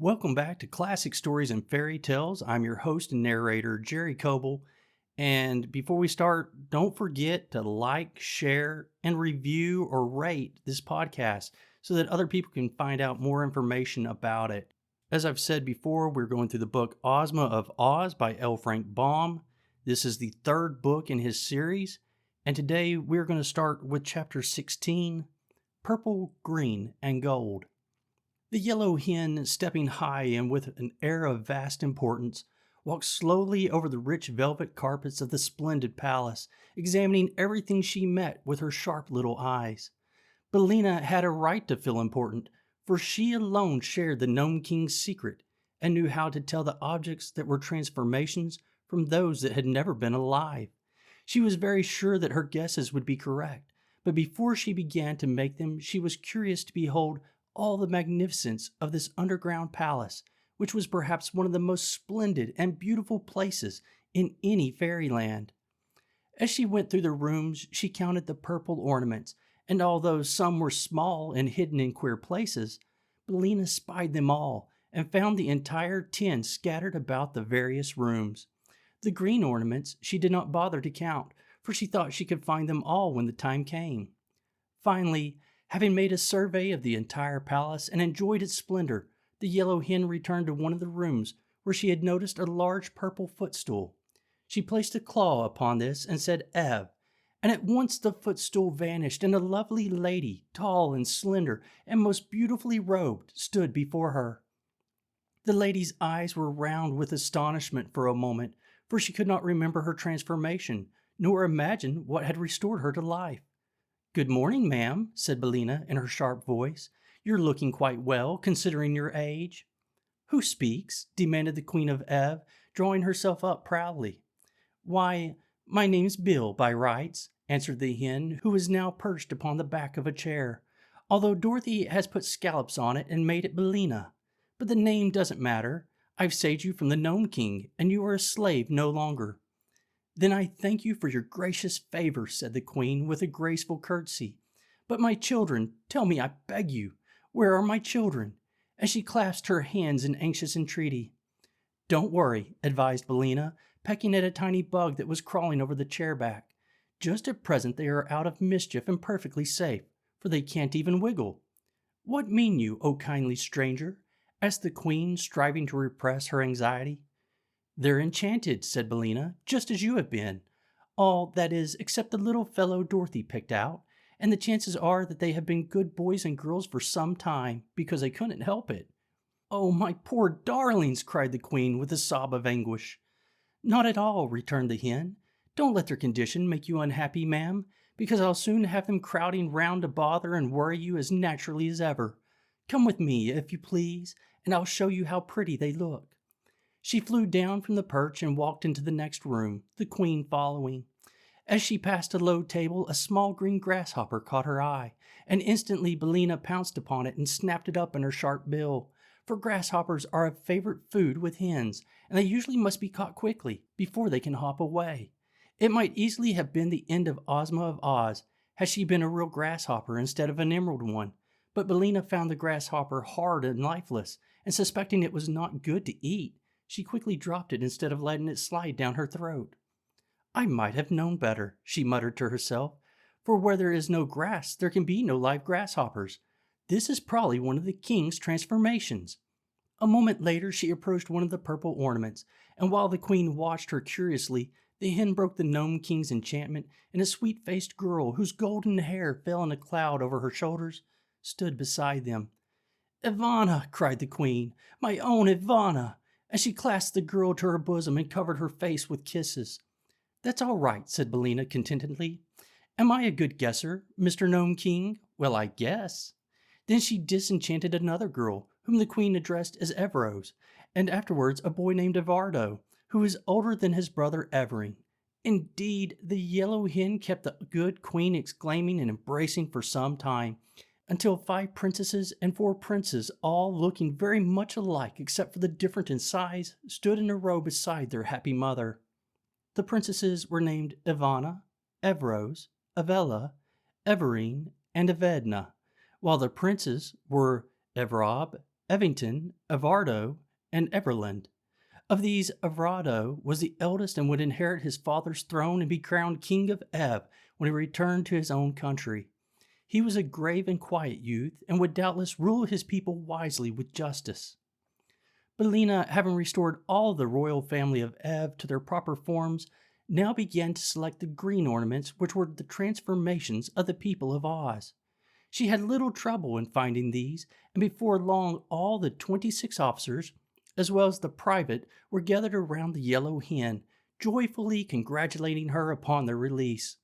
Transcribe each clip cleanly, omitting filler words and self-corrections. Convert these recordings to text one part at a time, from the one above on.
Welcome back to Classic Stories and Fairy Tales. I'm your host and narrator, Jerry Coble. And before we start, don't forget to like, share, and review or rate this podcast so that other people can find out more information about it. As I've said before, we're going through the book Ozma of Oz by L. Frank Baum. This is the third book in his series, and today we're going to start with chapter 16, Purple, Green, and Gold. The yellow hen, stepping high and with an air of vast importance, walked slowly over the rich velvet carpets of the splendid palace, examining everything she met with her sharp little eyes. Billina had a right to feel important, for she alone shared the Nome King's secret and knew how to tell the objects that were transformations from those that had never been alive. She was very sure that her guesses would be correct, but before she began to make them, she was curious to behold all the magnificence of this underground palace, which was perhaps one of the most splendid and beautiful places in any fairyland. As she went through the rooms, she counted the purple ornaments, and although some were small and hidden in queer places, Billina spied them all and found the entire 10 scattered about the various rooms. The green ornaments she did not bother to count, for she thought she could find them all when the time came. Finally, having made a survey of the entire palace and enjoyed its splendor, the yellow hen returned to one of the rooms where she had noticed a large purple footstool. She placed a claw upon this and said Ev, and at once the footstool vanished and a lovely lady, tall and slender and most beautifully robed, stood before her. The lady's eyes were round with astonishment for a moment, for she could not remember her transformation, nor imagine what had restored her to life. "Good morning, ma'am," said Billina in her sharp voice. "You're looking quite well, considering your age." "Who speaks?" demanded the Queen of Ev, drawing herself up proudly. "Why, my name's Bill, by rights," answered the hen, who was now perched upon the back of a chair, "although Dorothy has put scallops on it and made it Billina. But the name doesn't matter. I've saved you from the Nome King, and you are a slave no longer." "Then I thank you for your gracious favor," said the Queen with a graceful curtsy. "But my children, tell me, I beg you, where are my children?" as she clasped her hands in anxious entreaty. "Don't worry," advised Billina, pecking at a tiny bug that was crawling over the chair back. "Just at present they are out of mischief and perfectly safe, for they can't even wiggle." "What mean you, O kindly stranger?" asked the Queen, striving to repress her anxiety. "They're enchanted," said Billina, "just as you have been. All, that is, except the little fellow Dorothy picked out, and the chances are that they have been good boys and girls for some time, because they couldn't help it." "Oh, my poor darlings!" cried the Queen with a sob of anguish. "Not at all," returned the hen. "Don't let their condition make you unhappy, ma'am, because I'll soon have them crowding round to bother and worry you as naturally as ever. Come with me, if you please, and I'll show you how pretty they look." She flew down from the perch and walked into the next room, the Queen following. As she passed a low table, a small green grasshopper caught her eye, and instantly Billina pounced upon it and snapped it up in her sharp bill, for grasshoppers are a favorite food with hens, and they usually must be caught quickly, before they can hop away. It might easily have been the end of Ozma of Oz, had she been a real grasshopper instead of an emerald one, but Billina found the grasshopper hard and lifeless, and suspecting it was not good to eat, she quickly dropped it instead of letting it slide down her throat. "I might have known better," she muttered to herself, "for where there is no grass, there can be no live grasshoppers. This is probably one of the king's transformations." A moment later, she approached one of the purple ornaments, and while the Queen watched her curiously, the hen broke the Nome King's enchantment, and a sweet-faced girl, whose golden hair fell in a cloud over her shoulders, stood beside them. "Ivana!" cried the Queen. "My own Ivana!" as she clasped the girl to her bosom and covered her face with kisses. "That's all right," said Billina contentedly. "Am I a good guesser, Mr. Nome King? Well, I guess." Then she disenchanted another girl, whom the Queen addressed as Everose, and afterwards a boy named Evardo, who was older than his brother Evering. Indeed, the yellow hen kept the good Queen exclaiming and embracing for some time, until 5 princesses and 4 princes, all looking very much alike except for the difference in size, stood in a row beside their happy mother. The princesses were named Ivana, Evrose, Avella, Everine, and Evedna, while the princes were Evrob, Evington, Everardo, and Everland. Of these, Everardo was the eldest and would inherit his father's throne and be crowned King of Ev when he returned to his own country. He was a grave and quiet youth, and would doubtless rule his people wisely with justice. Billina, having restored all the royal family of Ev to their proper forms, now began to select the green ornaments which were the transformations of the people of Oz. She had little trouble in finding these, and before long all the 26 officers, as well as the private, were gathered around the yellow hen, joyfully congratulating her upon their release.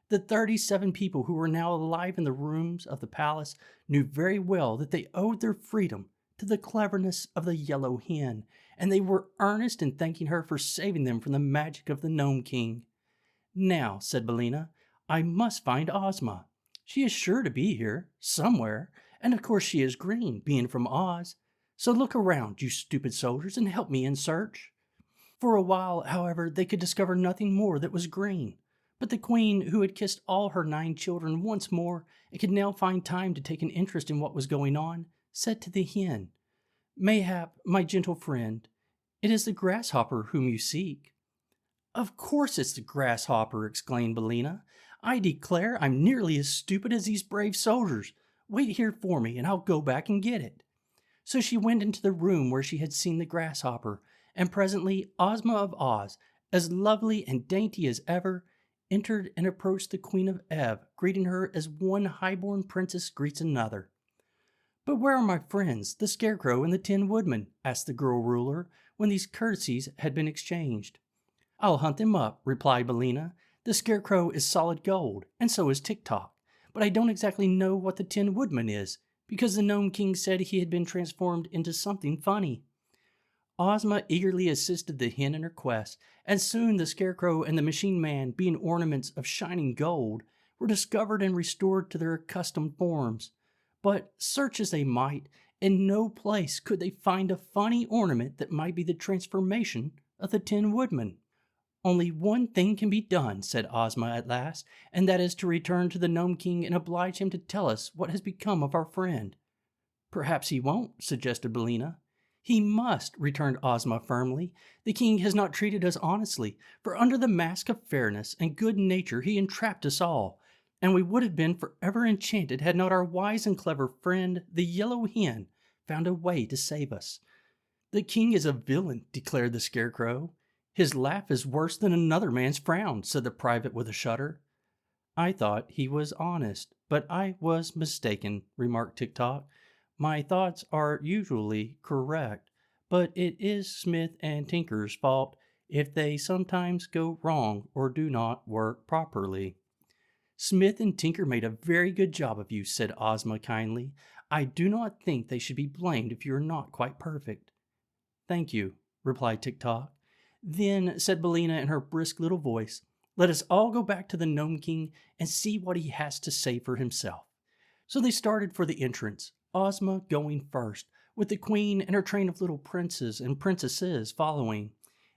The 37 people who were now alive in the rooms of the palace knew very well that they owed their freedom to the cleverness of the yellow hen, and they were earnest in thanking her for saving them from the magic of the Nome King. "Now," said Billina, "I must find Ozma. She is sure to be here, somewhere, and of course she is green, being from Oz. So look around, you stupid soldiers, and help me in search." For a while, however, they could discover nothing more that was green. But the queen, who had kissed all her 9 children once more and could now find time to take an interest in what was going on, said to the hen, "Mayhap, my gentle friend, it is the grasshopper whom you seek." "Of course it's the grasshopper," exclaimed Billina. "I declare I'm nearly as stupid as these brave soldiers. Wait here for me, and I'll go back and get it." So she went into the room where she had seen the grasshopper, and presently Ozma of Oz, as lovely and dainty as ever, entered and approached the Queen of Ev, greeting her as one high-born princess greets another. "But where are my friends, the Scarecrow and the Tin Woodman?" asked the girl ruler, when these courtesies had been exchanged. "I'll hunt them up," replied Billina. "The Scarecrow is solid gold, and so is Tik-Tok, but I don't exactly know what the Tin Woodman is, because the Nome King said he had been transformed into something funny." Ozma eagerly assisted the hen in her quest, and soon the Scarecrow and the Machine Man, being ornaments of shining gold, were discovered and restored to their accustomed forms. But, search as they might, in no place could they find a funny ornament that might be the transformation of the Tin Woodman. "Only one thing can be done," said Ozma at last, "and that is to return to the Nome King and oblige him to tell us what has become of our friend." "Perhaps he won't," suggested Billina. "He must," returned Ozma firmly. "The king has not treated us honestly, for under the mask of fairness and good nature he entrapped us all, and we would have been forever enchanted had not our wise and clever friend, the yellow hen, found a way to save us." "The king is a villain," declared the Scarecrow. "His laugh is worse than another man's frown," said the private with a shudder. "I thought he was honest, but I was mistaken," remarked Tik-Tok. "My thoughts are usually correct, but it is Smith and Tinker's fault if they sometimes go wrong or do not work properly." "Smith and Tinker made a very good job of you," said Ozma kindly. "I do not think they should be blamed if you are not quite perfect." "Thank you," replied Tik-Tok. "Then," said Billina in her brisk little voice, "let us all go back to the Nome King and see what he has to say for himself." So they started for the entrance, Ozma going first, with the queen and her train of little princes and princesses following.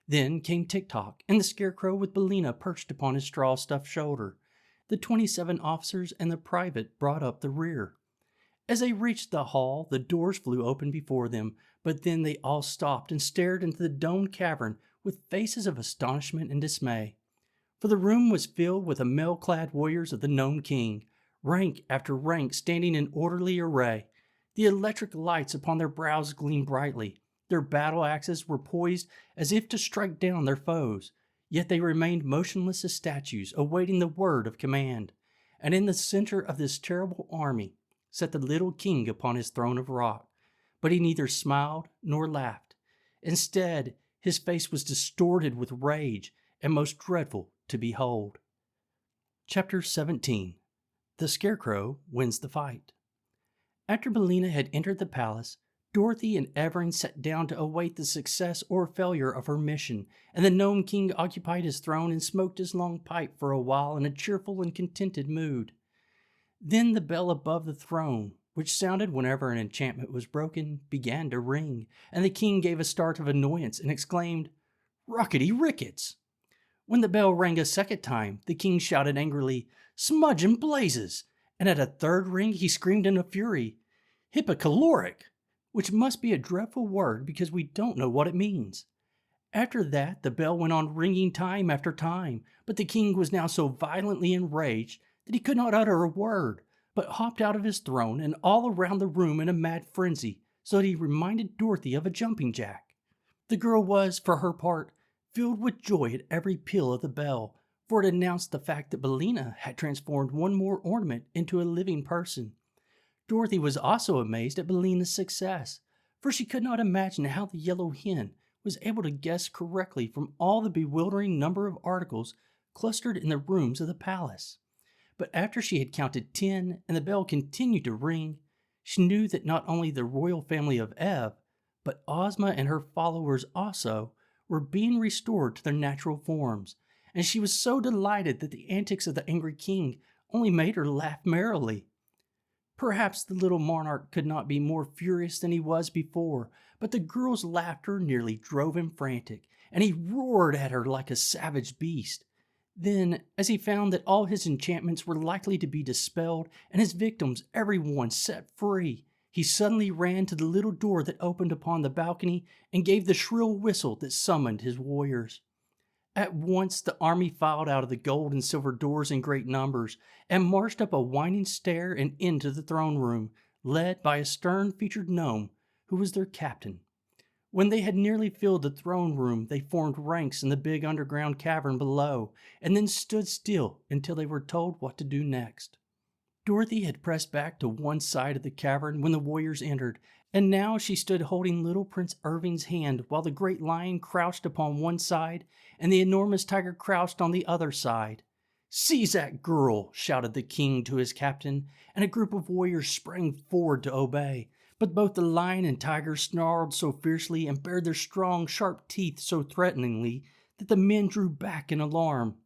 Then came Tik-Tok and the Scarecrow with Billina perched upon his straw-stuffed shoulder. The 27 officers and the private brought up the rear. As they reached the hall, the doors flew open before them, but then they all stopped and stared into the domed cavern with faces of astonishment and dismay. For the room was filled with the mail-clad warriors of the Nome King, rank after rank standing in orderly array. The electric lights upon their brows gleamed brightly. Their battle axes were poised as if to strike down their foes, yet they remained motionless as statues, awaiting the word of command. And in the center of this terrible army sat the little king upon his throne of rock, but he neither smiled nor laughed. Instead, his face was distorted with rage and most dreadful to behold. Chapter 17. The Scarecrow Wins the Fight. After Billina had entered the palace, Dorothy and Everin sat down to await the success or failure of her mission, and the Nome King occupied his throne and smoked his long pipe for a while in a cheerful and contented mood. Then the bell above the throne, which sounded whenever an enchantment was broken, began to ring, and the king gave a start of annoyance and exclaimed, "Rockety Rickets!" When the bell rang a second time, the king shouted angrily, "Smudge and blazes!" And at a third ring he screamed in a fury, "Hippocaloric!" which must be a dreadful word because we don't know what it means. After that, the bell went on ringing time after time, but the king was now so violently enraged that he could not utter a word, but hopped out of his throne and all around the room in a mad frenzy, so that he reminded Dorothy of a jumping jack. The girl was, for her part, filled with joy at every peal of the bell, for it announced the fact that Billina had transformed one more ornament into a living person. Dorothy was also amazed at Billina's success, for she could not imagine how the yellow hen was able to guess correctly from all the bewildering number of articles clustered in the rooms of the palace. But after she had counted 10 and the bell continued to ring, she knew that not only the royal family of Ev, but Ozma and her followers also were being restored to their natural forms, and she was so delighted that the antics of the angry king only made her laugh merrily. Perhaps the little monarch could not be more furious than he was before, but the girl's laughter nearly drove him frantic, and he roared at her like a savage beast. Then, as he found that all his enchantments were likely to be dispelled and his victims every one set free, he suddenly ran to the little door that opened upon the balcony and gave the shrill whistle that summoned his warriors. At once the army filed out of the gold and silver doors in great numbers, and marched up a winding stair and into the throne room, led by a stern-featured gnome, who was their captain. When they had nearly filled the throne room, they formed ranks in the big underground cavern below, and then stood still until they were told what to do next. Dorothy had pressed back to one side of the cavern when the warriors entered, and now she stood holding little Prince Irving's hand while the great lion crouched upon one side and the enormous tiger crouched on the other side. "Seize that girl!" shouted the king to his captain, and a group of warriors sprang forward to obey. But both the lion and tiger snarled so fiercely and bared their strong, sharp teeth so threateningly that the men drew back in alarm.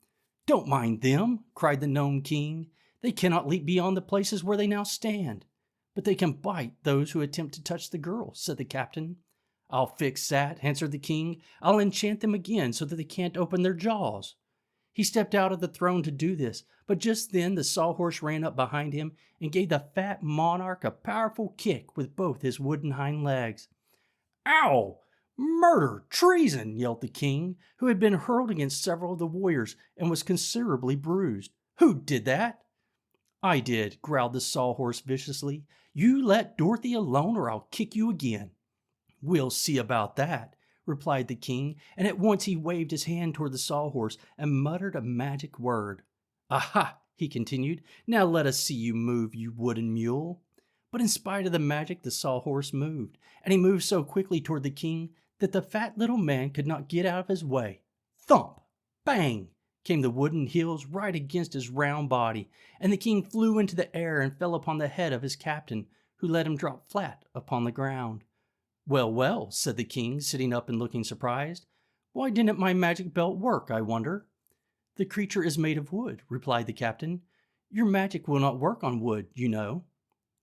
"Don't mind them," cried the Nome King. "They cannot leap beyond the places where they now stand." "But they can bite those who attempt to touch the girl," said the captain. "I'll fix that," answered the king. "I'll enchant them again so that they can't open their jaws." He stepped out of the throne to do this, but just then the sawhorse ran up behind him and gave the fat monarch a powerful kick with both his wooden hind legs. "Ow! Murder! Treason!" yelled the king, who had been hurled against several of the warriors and was considerably bruised. "Who did that?" "I did," growled the sawhorse viciously. "You let Dorothy alone or I'll kick you again." "We'll see about that," replied the king, and at once he waved his hand toward the sawhorse and muttered a magic word. "Aha!" he continued. "Now let us see you move, you wooden mule." But in spite of the magic, the sawhorse moved, and he moved so quickly toward the king that the fat little man could not get out of his way. Thump! Bang! Came the wooden heels right against his round body, and the king flew into the air and fell upon the head of his captain, who let him drop flat upon the ground. "Well, well," said the king, sitting up and looking surprised. "Why didn't my magic belt work, I wonder?" "The creature is made of wood," replied the captain. "Your magic will not work on wood, you know."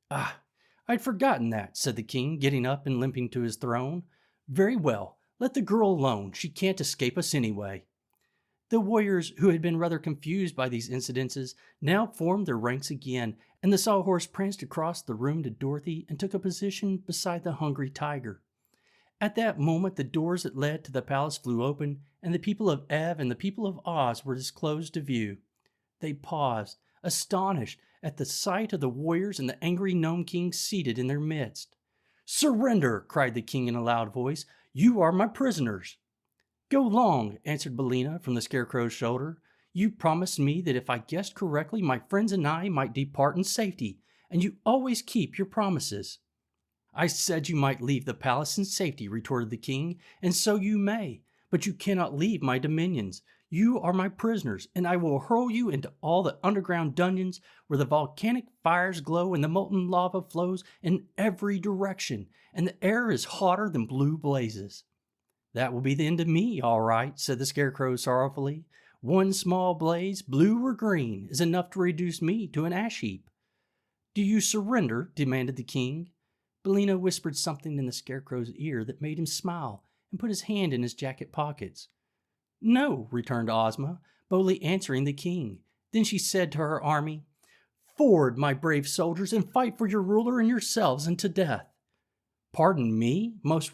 "Ah, I'd forgotten that," said the king, getting up and limping to his throne. "Very well, let the girl alone. She can't escape us anyway." The warriors, who had been rather confused by these incidences, now formed their ranks again, and the sawhorse pranced across the room to Dorothy and took a position beside the hungry tiger. At that moment the doors that led to the palace flew open, and the people of Ev and the people of Oz were disclosed to view. They paused, astonished at the sight of the warriors and the angry Nome King seated in their midst. "Surrender!" cried the king in a loud voice. "You are my prisoners." "Go long," answered Billina from the Scarecrow's shoulder. "You promised me that if I guessed correctly, my friends and I might depart in safety, and you always keep your promises." "I said you might leave the palace in safety," retorted the king, "and so you may, but you cannot leave my dominions. You are my prisoners, and I will hurl you into all the underground dungeons where the volcanic fires glow and the molten lava flows in every direction, and the air is hotter than blue blazes." "That will be the end of me, all right," said the Scarecrow sorrowfully. "One small blaze, blue or green, is enough to reduce me to an ash heap." "Do you surrender?" demanded the king. Billina whispered something in the Scarecrow's ear that made him smile and put his hand in his jacket pockets. "No," returned Ozma, boldly answering the king. Then she said to her army, "Forward, my brave soldiers, and fight for your ruler and yourselves unto death." Pardon me? Most